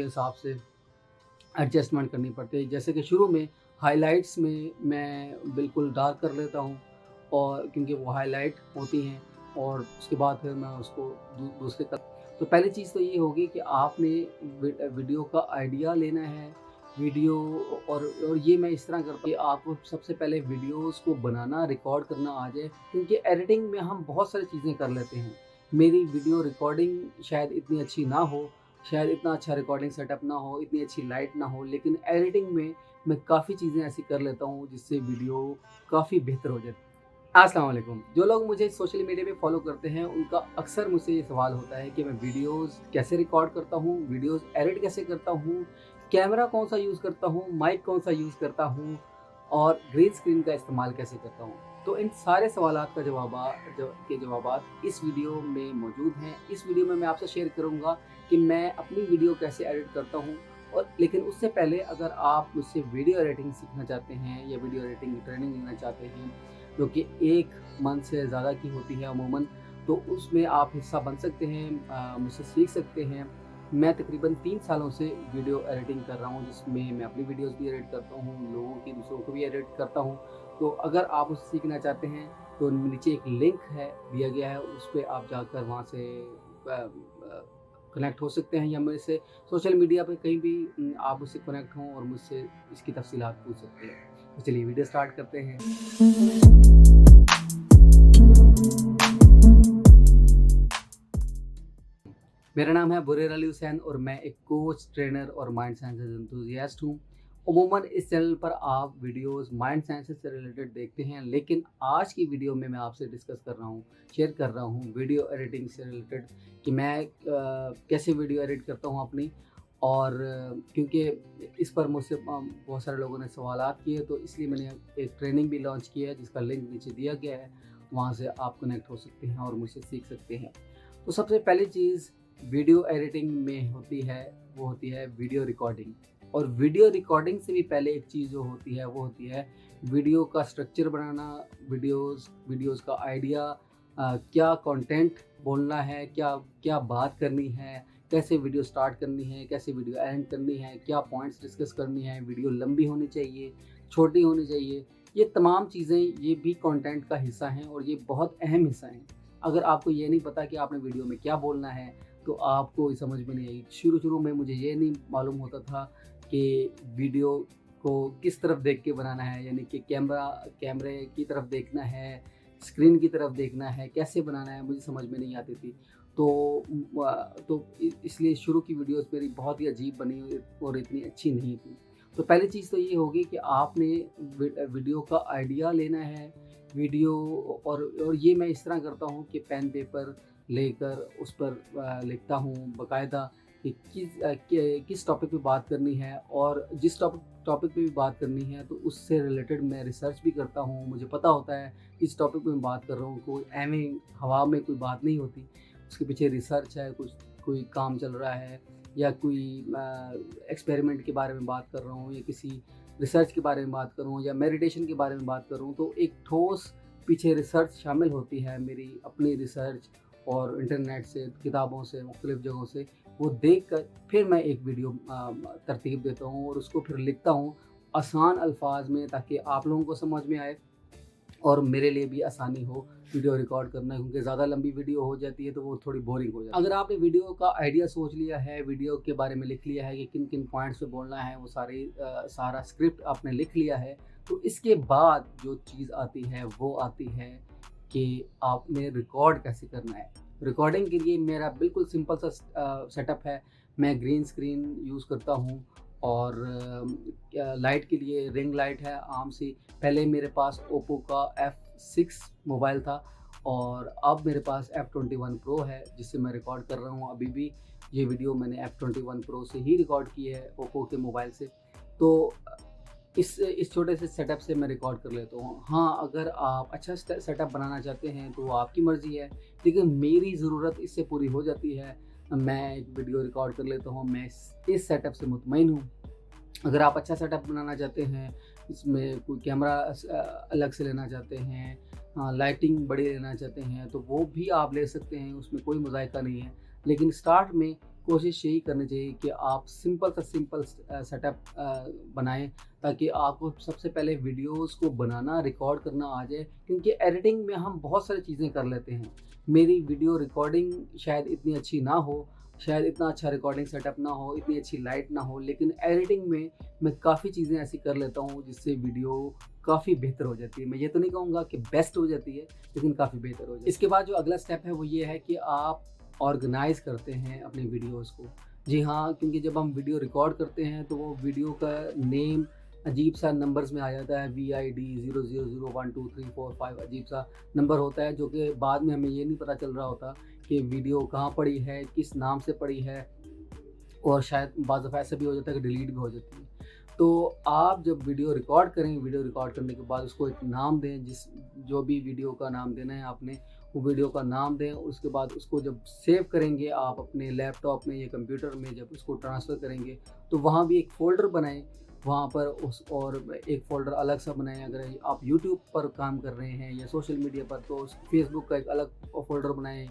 हिसाब से एडजस्टमेंट करनी पड़ती है। जैसे कि शुरू में हाइलाइट्स में मैं बिल्कुल डार्क कर लेता हूँ, और क्योंकि वो हाइलाइट होती हैं, और उसके बाद फिर मैं उसको दूसरे का। तो पहली चीज़ तो ये होगी कि आपने वीडियो का आइडिया लेना है। वीडियो और ये मैं इस तरह करता हूँ कि आपको सबसे पहले वीडियोस को बनाना, रिकॉर्ड करना आ जाए, क्योंकि एडिटिंग में हम बहुत सारी चीज़ें कर लेते हैं। मेरी वीडियो रिकॉर्डिंग शायद इतनी अच्छी ना हो, शायद इतना अच्छा रिकॉर्डिंग सेटअप ना हो, इतनी अच्छी लाइट ना हो, लेकिन एडिटिंग में मैं काफ़ी चीज़ें ऐसी कर लेता हूँ जिससे वीडियो काफ़ी बेहतर हो जाती है। अस्सलाम वालेकुम। जो लोग मुझे सोशल मीडिया पे फॉलो करते हैं, उनका अक्सर मुझसे ये सवाल होता है कि मैं वीडियोस कैसे रिकॉर्ड करता हूँ, वीडियोस एडिट कैसे करता हूँ, कैमरा कौन सा यूज़ करता हूँ, माइक कौन सा यूज़ करता हूँ, और ग्रीन स्क्रीन का इस्तेमाल कैसे करता हूँ। तो इन सारे सवालात का जवाबात इस वीडियो में मौजूद हैं। इस वीडियो में मैं आपसे शेयर करूँगा कि मैं अपनी वीडियो कैसे एडिट करता हूँ। और लेकिन उससे पहले, अगर आप मुझसे वीडियो एडिटिंग सीखना चाहते हैं या वीडियो एडिटिंग की ट्रेनिंग लेना चाहते हैं, जो कि 1 मंथ से ज़्यादा की होती है अमूमन, तो उसमें आप हिस्सा बन सकते हैं, मुझसे सीख सकते हैं। मैं तकरीबन 3 सालों से वीडियो एडिटिं कर रहा हूँ, जिसमें मैं अपनी वीडियोस भी एडिट करता हूँ, लोगों की, दूसरों को भी एडिट करता हूँ। तो अगर आप उससे सीखना चाहते हैं तो नीचे एक लिंक है दिया गया है, उस पर आप जाकर वहाँ से कनेक्ट हो सकते हैं, या मेरे से सोशल मीडिया पे कहीं भी आप मुझसे कनेक्ट हों और मुझसे इसकी तफसीलात पूछ सकते हैं। तो चलिए वीडियो स्टार्ट करते हैं। मेरा नाम है बुरेर अली हुसैन और मैं एक कोच, ट्रेनर और माइंड साइंसेज एंथुसियास्ट हूँ। अमूमन इस चैनल पर आप वीडियोस माइंड साइंसेज से रिलेटेड देखते हैं, लेकिन आज की वीडियो में मैं आपसे डिस्कस कर रहा हूँ, शेयर कर रहा हूँ वीडियो एडिटिंग से रिलेटेड, कि मैं कैसे वीडियो एडिट करता हूँ अपनी। और क्योंकि इस पर मुझसे बहुत सारे लोगों ने सवालात किए, तो इसलिए मैंने एक ट्रेनिंग भी लॉन्च की है, जिसका लिंक नीचे दिया गया है। वहाँ से आप कनेक्ट हो सकते हैं और मुझसे सीख सकते हैं। तो सबसे पहली चीज़ वीडियो एडिटिंग में होती है, वो होती है वीडियो रिकॉर्डिंग। और वीडियो रिकॉर्डिंग से भी पहले एक चीज़ जो होती है, वो होती है वीडियो का स्ट्रक्चर बनाना, वीडियोस का आइडिया, क्या कंटेंट बोलना है, क्या क्या बात करनी है, कैसे वीडियो स्टार्ट करनी है, कैसे वीडियो एंड करनी है, क्या पॉइंट्स डिस्कस करनी है, वीडियो लंबी होनी चाहिए, छोटी होनी चाहिए। ये तमाम चीज़ें, ये भी कंटेंट का हिस्सा हैं और ये बहुत अहम हिस्सा हैं। अगर आपको ये नहीं पता कि आपने वीडियो में क्या बोलना है, तो आपको समझ में नहीं आई। शुरू में मुझे ये नहीं मालूम होता था कि वीडियो को किस तरफ देख के बनाना है, यानी कि कैमरे की तरफ देखना है, स्क्रीन की तरफ देखना है, कैसे बनाना है, मुझे समझ में नहीं आती थी। तो इसलिए शुरू की वीडियोस मेरी बहुत ही अजीब बनी और इतनी अच्छी नहीं थी। तो पहली चीज़ तो ये होगी कि आपने वीडियो का आइडिया लेना है। वीडियो और ये मैं इस तरह करता हूँ कि पेन पेपर लेकर उस पर लिखता हूँ बाकायदा कि किस टॉपिक पे बात करनी है, और जिस टॉपिक पे भी बात करनी है तो उससे रिलेटेड मैं रिसर्च भी करता हूँ। मुझे पता होता है इस टॉपिक पे मैं बात कर रहा हूँ, कोई एवं हवा में कोई बात नहीं होती, उसके पीछे रिसर्च है, कोई काम चल रहा है, या कोई एक्सपेरिमेंट के बारे में बात कर रहा हूँ, या किसी रिसर्च के बारे में बात कर रहा हूँ, या मेडिटेशन के बारे में बात कर रहा हूँ। तो एक ठोस पीछे रिसर्च शामिल होती है, मेरी अपनी रिसर्च, और इंटरनेट से, किताबों से, मुख्तलिफ़ जगहों से वो देख कर फिर मैं एक वीडियो तरतीब देता हूँ और उसको फिर लिखता हूँ आसान अल्फाज में, ताकि आप लोगों को समझ में आए और मेरे लिए भी आसानी हो वीडियो रिकॉर्ड करना, क्योंकि ज़्यादा लंबी वीडियो हो जाती है तो वो थोड़ी बोरिंग हो जाती है। अगर आपने वीडियो का आइडिया सोच लिया है, वीडियो के बारे में लिख लिया है कि किन किन पॉइंट्स पे बोलना है, वो सारा स्क्रिप्ट आपने लिख लिया है, तो इसके बाद जो चीज़ आती है वो आती है कि आपने रिकॉर्ड कैसे करना है। रिकॉर्डिंग के लिए मेरा बिल्कुल सिंपल सा सेटअप है। मैं ग्रीन स्क्रीन यूज़ करता हूँ, और लाइट के लिए रिंग लाइट है आम सी। पहले मेरे पास ओप्पो का F6 मोबाइल था, और अब मेरे पास F21 Pro है, जिससे मैं रिकॉर्ड कर रहा हूँ। अभी भी ये वीडियो मैंने F21 Pro से ही रिकॉर्ड की है, ओप्पो के मोबाइल से। तो इस छोटे से सेटअप से मैं रिकॉर्ड कर लेता हूँ। हाँ, अगर आप अच्छा सेटअप बनाना चाहते हैं तो वो आपकी मर्ज़ी है, लेकिन मेरी ज़रूरत इससे पूरी हो जाती है। मैं एक वीडियो रिकॉर्ड कर लेता हूँ, मैं इस सेटअप से मुतमईन हूँ। अगर आप अच्छा सेटअप बनाना चाहते हैं, इसमें कोई कैमरा अलग से लेना चाहते हैं, लाइटिंग बड़ी लेना चाहते हैं, तो वो भी आप ले सकते हैं, उसमें कोई मुज़ायका नहीं है। लेकिन स्टार्ट में कोशिश यही करनी चाहिए कि आप सिंपल सा सिंपल सेटअप बनाएं, ताकि आपको सबसे पहले वीडियोस को बनाना रिकॉर्ड करना आ जाए, क्योंकि एडिटिंग में हम बहुत सारी चीज़ें कर लेते हैं। मेरी वीडियो रिकॉर्डिंग शायद इतनी अच्छी ना हो, शायद इतना अच्छा रिकॉर्डिंग सेटअप ना हो, इतनी अच्छी लाइट ना हो, लेकिन एडिटिंग में मैं काफ़ी चीज़ें ऐसी कर लेता हूँ जिससे वीडियो काफ़ी बेहतर हो जाती है। मैं ये तो नहीं कहूँगा कि बेस्ट हो जाती है, लेकिन काफ़ी बेहतर हो जाती है। इसके बाद जो अगला स्टेप है वो ये है कि आप ऑर्गेनाइज़ करते हैं अपनी वीडियोज़ को। जी हाँ, क्योंकि जब हम वीडियो रिकॉर्ड करते हैं तो वो वीडियो का नेम अजीब सा नंबर्स में आ जाता है, VID 000 1 2 3 4 5 अजीब सा नंबर होता है, जो कि बाद में हमें ये नहीं पता चल रहा होता कि वीडियो कहाँ पड़ी है, किस नाम से पड़ी है, और शायद बाज़ दफ़ा ऐसा भी हो जाता है कि डिलीट भी हो जाती है। तो आप जब वीडियो रिकॉर्ड करें, वीडियो रिकॉर्ड करने के बाद उसको एक नाम दें, जो भी वीडियो का नाम देना है आपने, वो वीडियो का नाम दें। उसके बाद उसको जब सेव करेंगे आप अपने लैपटॉप में या कंप्यूटर में, जब उसको ट्रांसफ़र करेंगे तो वहाँ भी एक फ़ोल्डर बनाएँ, वहाँ पर उस और एक फ़ोल्डर अलग सा बनाएँ। अगर आप यूट्यूब पर काम कर रहे हैं या सोशल मीडिया पर, तो उस फेसबुक का एक अलग फ़ोल्डर बनाएँ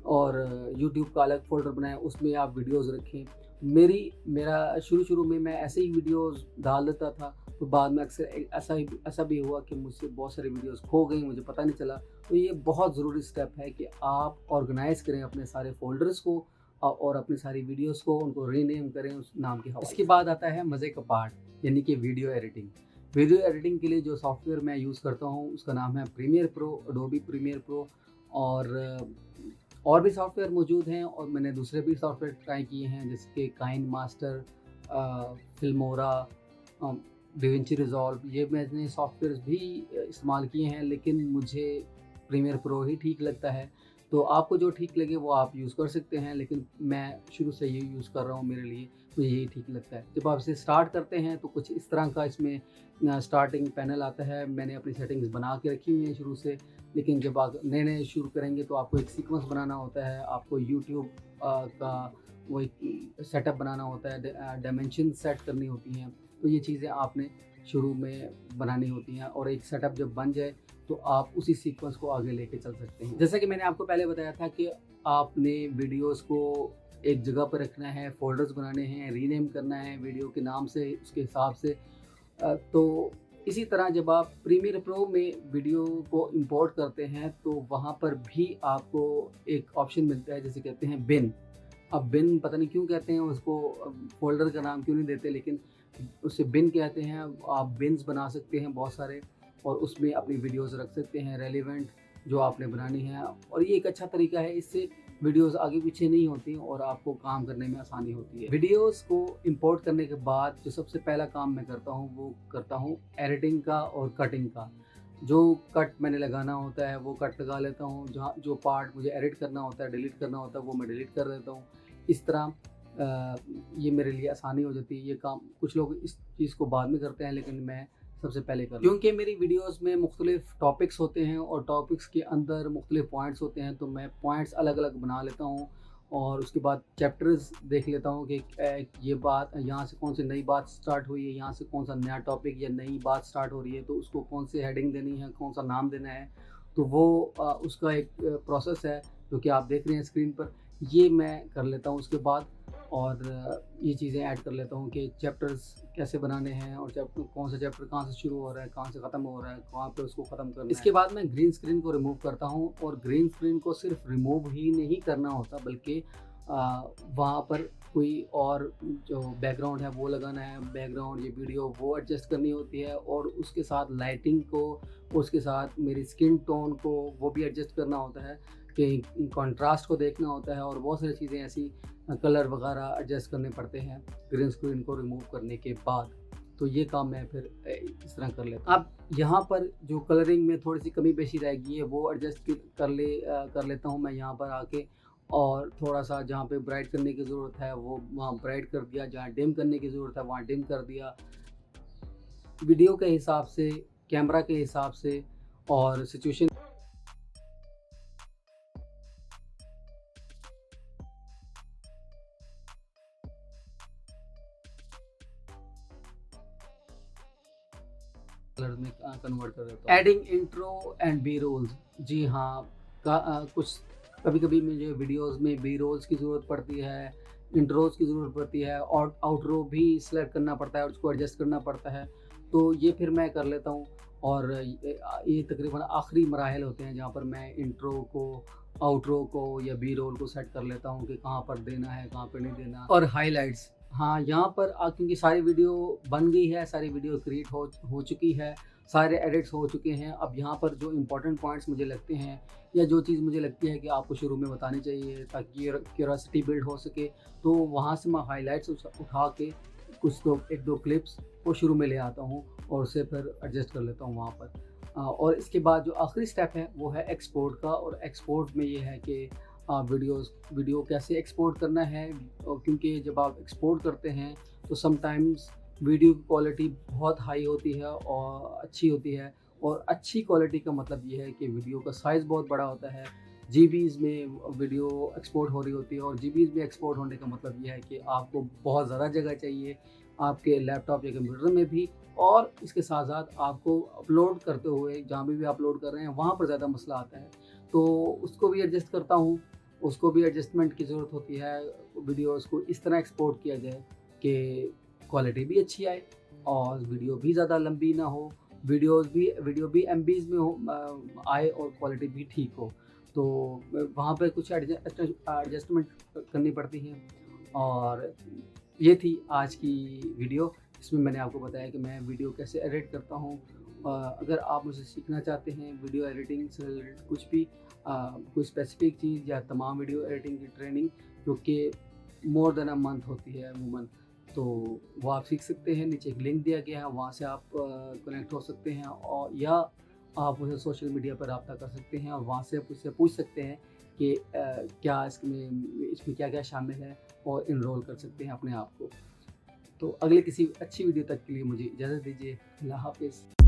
और यूट्यूब का अलग फ़ोल्डर बनाएँ, उसमें आप वीडियोज़ रखें। मेरा शुरू में मैं ऐसे ही वीडियोज़ डाल देता था, तो बाद में अक्सर ऐसा भी हुआ कि मुझसे बहुत सारी वीडियोज़ खो गई, मुझे पता नहीं चला। तो ये बहुत ज़रूरी स्टेप है कि आप ऑर्गेनाइज़ करें अपने सारे फ़ोल्डर्स को और अपनी सारी वीडियोज़ को, उनको रीनेम करें उस नाम के हवाले से। इसके बाद आता है मज़े का पार्ट, यानी कि वीडियो एडिटिंग। वीडियो एडिटिंग के लिए जो सॉफ्टवेयर मैं यूज़ करता हूँ उसका नाम है Premiere Pro, Adobe Premiere Pro. और भी सॉफ्टवेयर मौजूद हैं, और मैंने दूसरे भी सॉफ्टवेयर ट्राई किए हैं, जैसे कि Kine master, Filmora, Da Vinci resolve. ये मैंने सॉफ्टवेयर्स भी इस्तेमाल किए हैं, लेकिन मुझे प्रीमियर प्रो ही ठीक लगता है। तो आपको जो ठीक लगे वो आप यूज़ कर सकते हैं, लेकिन मैं शुरू से यही यूज़ कर रहा हूँ, मेरे लिए मुझे यही ठीक लगता है। जब आप इसे स्टार्ट करते हैं तो कुछ इस तरह का इसमें स्टार्टिंग पैनल आता है। मैंने अपनी सेटिंग्स बना के रखी हुई हैं शुरू से, लेकिन जब आप नए शुरू करेंगे तो आपको एक सीक्वेंस बनाना होता है, आपको यूट्यूब का वो एक सेटअप बनाना होता है, डायमेंशन सेट करनी होती हैं। तो ये चीज़ें आपने शुरू में बनानी होती हैं, और एक सेटअप जब बन जाए तो आप उसी सीक्वेंस को आगे लेके चल सकते हैं। जैसा कि मैंने आपको पहले बताया था कि आपने वीडियोस को एक जगह पर रखना है, फ़ोल्डर्स बनाने हैं, रीनेम करना है वीडियो के नाम से, उसके हिसाब से। तो इसी तरह जब आप प्रीमियर प्रो में वीडियो को इंपोर्ट करते हैं तो वहाँ पर भी आपको एक ऑप्शन मिलता है जिसे कहते हैं बिन। अब बिन पता नहीं क्यों कहते हैं उसको, फ़ोल्डर का नाम क्यों नहीं देते, लेकिन उसे बिन कहते हैं। आप बिन्स बना सकते हैं बहुत सारे, और उसमें अपनी वीडियोज़ रख सकते हैं रेलेवेंट जो आपने बनानी है, और ये एक अच्छा तरीका है। इससे वीडियोज़ आगे पीछे नहीं होती और आपको काम करने में आसानी होती है। वीडियोज़ को इंपोर्ट करने के बाद जो सबसे पहला काम मैं करता हूँ वो करता हूँ एडिटिंग का और कटिंग का। जो कट मैंने लगाना होता है वो कट लगा लेता हूँ, जहाँ जो पार्ट मुझे एडिट करना होता है, डिलीट करना होता है, वो मैं डिलीट कर देता हूँ। इस तरह ये मेरे लिए आसानी हो जाती है। ये काम कुछ लोग इस चीज़ को बाद में करते हैं, लेकिन मैं सबसे पहले कर, क्योंकि मेरी वीडियोस में मुख्तलिफ टॉपिक्स होते हैं और टॉपिक्स के अंदर मुख्तलिफ पॉइंट्स होते हैं, तो मैं पॉइंट्स अलग अलग बना लेता हूँ, और उसके बाद चैप्टर्स देख लेता हूँ कि ये बात यहाँ से कौन सी नई बात स्टार्ट हुई है, यहाँ से कौन सा नया टॉपिक या नई बात स्टार्ट हो रही है, तो उसको कौन सी हेडिंग देनी है, कौन सा नाम देना है। तो वो उसका एक प्रोसेस है जो कि आप देख रहे हैं स्क्रीन पर, ये मैं कर लेता हूँ उसके बाद। और ये चीज़ें ऐड कर लेता हूँ कि चैप्टर्स कैसे बनाने हैं, और चैप्टर कौन सा चैप्टर कहाँ से शुरू हो रहा है, कहाँ से ख़त्म हो रहा है, कहाँ पे उसको ख़त्म करना है। इसके बाद मैं ग्रीन स्क्रीन को रिमूव करता हूँ, और ग्रीन स्क्रीन को सिर्फ रिमूव ही नहीं करना होता, बल्कि वहाँ पर कोई और जो बैकग्राउंड है वो लगाना है, बैकग्राउंड ये वीडियो वो एडजस्ट करनी होती है, और उसके साथ लाइटिंग को, उसके साथ मेरी स्किन टोन को वो भी एडजस्ट करना होता है, कि कंट्रास्ट को देखना होता है, और बहुत सारी चीज़ें ऐसी कलर वगैरह एडजस्ट करने पड़ते हैं ग्रीन स्क्रीन को रिमूव करने के बाद। तो ये काम मैं फिर इस तरह कर लेता हूँ। अब यहाँ पर जो कलरिंग में थोड़ी सी कमी पेशी रहेगी है वो एडजस्ट कर लेता हूँ मैं यहाँ पर आके, और थोड़ा सा जहाँ पे ब्राइट करने की ज़रूरत है वो वहाँ ब्राइट कर दिया, जहाँ डिम करने की ज़रूरत है वहाँ डिम कर दिया, वीडियो के हिसाब से, कैमरा के हिसाब से और सिचुएशन। कलर में कन्वर्ट कर देता हूँ। Adding intro and B rolls, जी हाँ, कुछ कभी कभी मुझे वीडियोस में बी रोल्स की ज़रूरत पड़ती है, इंट्रोज की ज़रूरत पड़ती है और आउटरो भी सिलेक्ट करना पड़ता है और उसको एडजस्ट करना पड़ता है। तो ये फिर मैं कर लेता हूँ और ये तकरीबन आखिरी मराहल होते हैं जहाँ पर मैं इंट्रो को, आउटरो को या बी रोल को सेट कर लेता हूँ कि कहाँ पर देना है, कहाँ पर नहीं देना। और हाइलाइट्स, हाँ, यहाँ पर क्योंकि सारी वीडियो बन गई है, सारी वीडियो क्रिएट हो चुकी है, सारे एडिट्स हो चुके हैं। अब यहाँ पर जो इम्पोर्टेंट पॉइंट्स मुझे लगते हैं या जो चीज़ मुझे लगती है कि आपको शुरू में बतानी चाहिए ताकि क्यूरियोसिटी बिल्ड हो सके, तो वहाँ से मैं हाइलाइट्स उठा के कुछ दो एक दो क्लिप्स वो शुरू में ले आता हूँ और उसे फिर एडजस्ट कर लेता हूँ वहाँ पर। और इसके बाद जो आखिरी स्टेप है वो है एक्सपोर्ट का। और एक्सपोर्ट में ये है कि वीडियो कैसे एक्सपोर्ट करना है, क्योंकि जब आप एक्सपोर्ट करते हैं तो समटाइम्स वीडियो की क्वालिटी बहुत हाई होती है और अच्छी होती है। और अच्छी क्वालिटी का मतलब ये है कि वीडियो का साइज़ बहुत बड़ा होता है, जीबीज़ में वीडियो एक्सपोर्ट हो रही होती है। और जीबीज़ में एक्सपोर्ट होने का मतलब ये है कि आपको बहुत ज़्यादा जगह चाहिए आपके लैपटॉप या कंप्यूटर में भी, और इसके साथ साथ आपको अपलोड करते हुए जहाँ भी अपलोड कर रहे हैं वहाँ पर ज़्यादा मसला आता है। तो उसको भी एडजस्ट करता हूँ, उसको भी एडजस्टमेंट की ज़रूरत होती है। वीडियोज़ को इस तरह एक्सपोर्ट किया जाए कि क्वालिटी भी अच्छी आए और वीडियो भी ज़्यादा लंबी ना हो, वीडियो भी एमबीज़ में हो आए और क्वालिटी भी ठीक हो। तो वहाँ पे कुछ एडजस्टमेंट करनी पड़ती हैं। और ये थी आज की वीडियो। इसमें मैंने आपको बताया कि मैं वीडियो कैसे एडिट करता हूँ। अगर आप मुझसे सीखना चाहते हैं वीडियो एडिटिंग से रिलेटेड कुछ भी, कोई स्पेसिफिक चीज़ या तमाम वीडियो एडिटिंग की ट्रेनिंग जो कि मोर देन अ मंथ होती है अमूमन, तो वो आप सीख सकते हैं। नीचे एक लिंक दिया गया है, वहाँ से आप कनेक्ट हो सकते हैं और या आप मुझे सोशल मीडिया पर रब्ता कर सकते हैं और वहाँ से आप उससे पूछ सकते हैं कि क्या इसमें क्या-क्या शामिल है और इनरोल कर सकते हैं अपने आप को। तो अगले किसी अच्छी वीडियो तक के लिए मुझे इजाज़त दीजिए। अल्लाह हाफ़िज़।